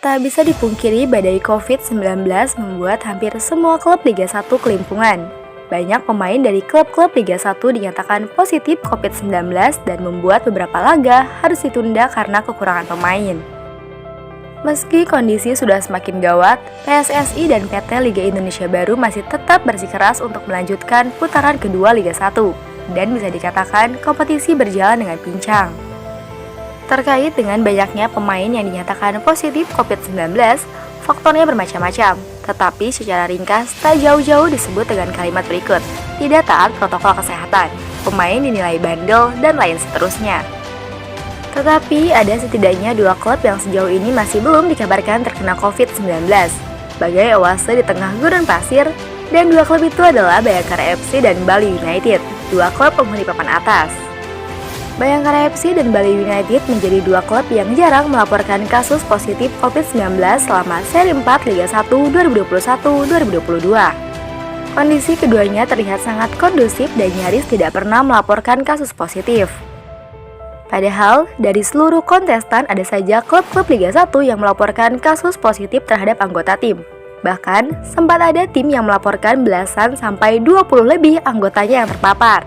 Tak bisa dipungkiri badai COVID-19 membuat hampir semua klub Liga 1 kelimpungan. Banyak pemain dari klub-klub Liga 1 dinyatakan positif COVID-19 dan membuat beberapa laga harus ditunda karena kekurangan pemain. Meski kondisi sudah semakin gawat, PSSI dan PT Liga Indonesia Baru masih tetap bersikeras untuk melanjutkan putaran kedua Liga 1 dan bisa dikatakan kompetisi berjalan dengan pincang. Terkait dengan banyaknya pemain yang dinyatakan positif COVID-19, faktornya bermacam-macam, tetapi secara ringkas tak jauh-jauh disebut dengan kalimat berikut: tidak taat protokol kesehatan, pemain dinilai bandel, dan lain seterusnya. Tetapi ada setidaknya 2 klub yang sejauh ini masih belum dikabarkan terkena COVID-19, sebagai oase di tengah gurun pasir, dan 2 klub itu adalah Bayangkara FC dan Bali United, 2 klub penghuni papan atas. Bayangkara FC dan Bali United menjadi 2 klub yang jarang melaporkan kasus positif COVID-19 selama seri 4 Liga 1 2021-2022. Kondisi keduanya terlihat sangat kondusif dan nyaris tidak pernah melaporkan kasus positif. Padahal, dari seluruh kontestan ada saja klub-klub Liga 1 yang melaporkan kasus positif terhadap anggota tim. Bahkan, sempat ada tim yang melaporkan belasan sampai 20 lebih anggotanya yang terpapar.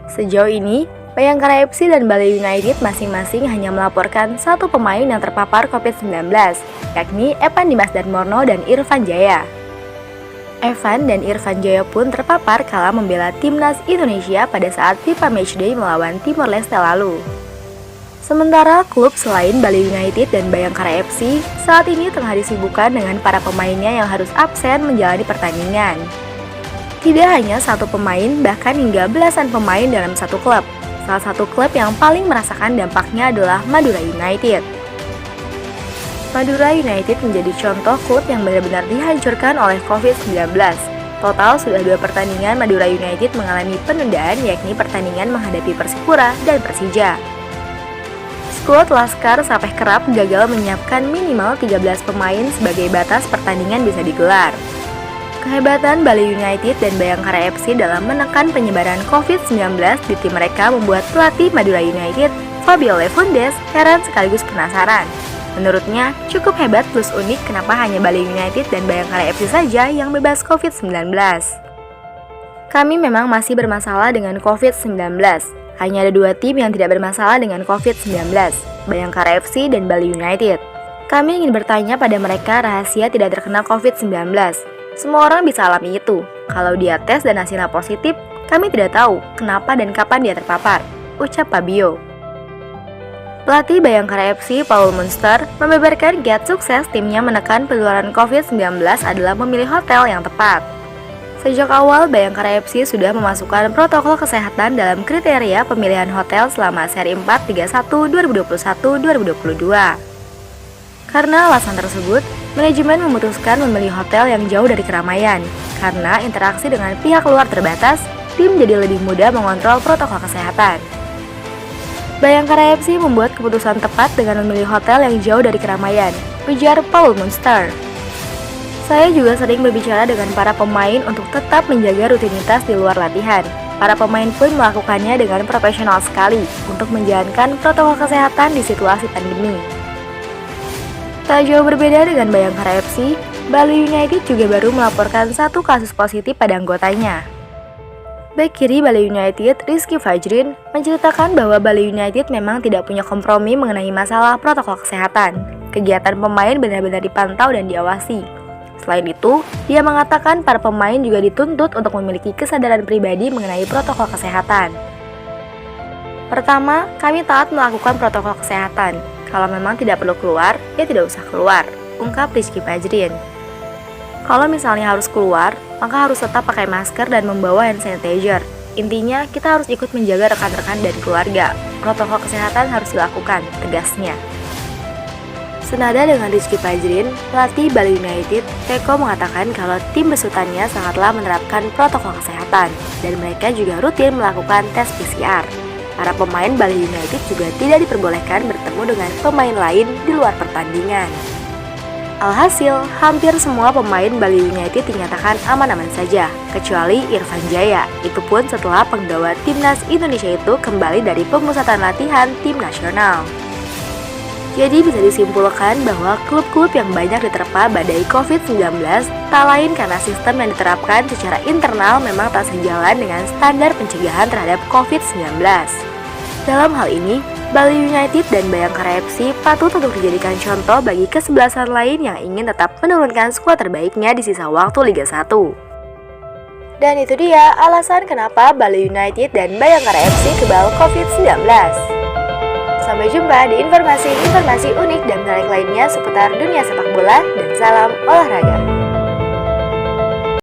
Sejauh ini, Bayangkara FC dan Bali United masing-masing hanya melaporkan 1 pemain yang terpapar COVID-19, yakni Evan Dimas Darmono dan Irfan Jaya. Evan dan Irfan Jaya pun terpapar kala membela timnas Indonesia pada saat FIFA Matchday melawan Timor Leste lalu. Sementara klub selain Bali United dan Bayangkara FC saat ini tengah disibukkan dengan para pemainnya yang harus absen menjalani pertandingan. Tidak hanya 1 pemain, bahkan hingga belasan pemain dalam satu klub. Salah satu klub yang paling merasakan dampaknya adalah Madura United. Madura United menjadi contoh klub yang benar-benar dihancurkan oleh COVID-19. Total sudah 2 pertandingan Madura United mengalami penundaan, yakni pertandingan menghadapi Persipura dan Persija. Skuad Laskar sampai kerap gagal menyiapkan minimal 13 pemain sebagai batas pertandingan bisa digelar. Kehebatan Bali United dan Bayangkara FC dalam menekan penyebaran COVID-19 di tim mereka membuat pelatih Madura United, Fabio Lefundes, heran sekaligus penasaran. Menurutnya, cukup hebat plus unik kenapa hanya Bali United dan Bayangkara FC saja yang bebas COVID-19. Kami memang masih bermasalah dengan COVID-19. Hanya ada 2 tim yang tidak bermasalah dengan COVID-19, Bayangkara FC dan Bali United. Kami ingin bertanya pada mereka rahasia tidak terkena COVID-19. Semua orang bisa alami itu. Kalau dia tes dan hasilnya positif, kami tidak tahu kenapa dan kapan dia terpapar, ucap Fabio. Pelatih Bayangkara FC, Paul Munster, membeberkan giat sukses timnya menekan penularan COVID-19 adalah memilih hotel yang tepat. Sejak awal, Bayangkara FC sudah memasukkan protokol kesehatan dalam kriteria pemilihan hotel selama seri 4 Liga 1 2021-2022. Karena alasan tersebut, manajemen memutuskan memilih hotel yang jauh dari keramaian. Karena interaksi dengan pihak luar terbatas, tim jadi lebih mudah mengontrol protokol kesehatan. Bayangkara FC membuat keputusan tepat dengan memilih hotel yang jauh dari keramaian, ujar Paul Munster. Saya juga sering berbicara dengan para pemain untuk tetap menjaga rutinitas di luar latihan. Para pemain pun melakukannya dengan profesional sekali untuk menjalankan protokol kesehatan di situasi pandemi. Tak jauh berbeda dengan Bayangkara FC, Bali United juga baru melaporkan 1 kasus positif pada anggotanya. Bek kiri Bali United, Rizky Fajrin, menceritakan bahwa Bali United memang tidak punya kompromi mengenai masalah protokol kesehatan. Kegiatan pemain benar-benar dipantau dan diawasi. Selain itu, dia mengatakan para pemain juga dituntut untuk memiliki kesadaran pribadi mengenai protokol kesehatan. Pertama, kami taat melakukan protokol kesehatan. Kalau memang tidak perlu keluar, ya tidak usah keluar, ungkap Rizky Fajrin. Kalau misalnya harus keluar, maka harus tetap pakai masker dan membawa hand sanitizer. Intinya, kita harus ikut menjaga rekan-rekan dan keluarga. Protokol kesehatan harus dilakukan, tegasnya. Senada dengan Rizky Fajrin, pelatih Bali United, Teko mengatakan kalau tim besutannya sangatlah menerapkan protokol kesehatan, dan mereka juga rutin melakukan tes PCR. Para pemain Bali United juga tidak diperbolehkan bertemu dengan pemain lain di luar pertandingan. Alhasil, hampir semua pemain Bali United dinyatakan aman-aman saja, kecuali Irfan Jaya. Itu pun setelah penggawa timnas Indonesia itu kembali dari pemusatan latihan tim nasional. Jadi bisa disimpulkan bahwa klub-klub yang banyak diterpa badai COVID-19 tak lain karena sistem yang diterapkan secara internal memang tak sejalan dengan standar pencegahan terhadap COVID-19. Dalam hal ini, Bali United dan Bayangkara FC patut untuk dijadikan contoh bagi kesebelasan lain yang ingin tetap menurunkan skuad terbaiknya di sisa waktu Liga 1. Dan itu dia alasan kenapa Bali United dan Bayangkara FC kebal COVID-19. Sampai jumpa di informasi-informasi unik dan menarik lainnya seputar dunia sepak bola dan salam olahraga.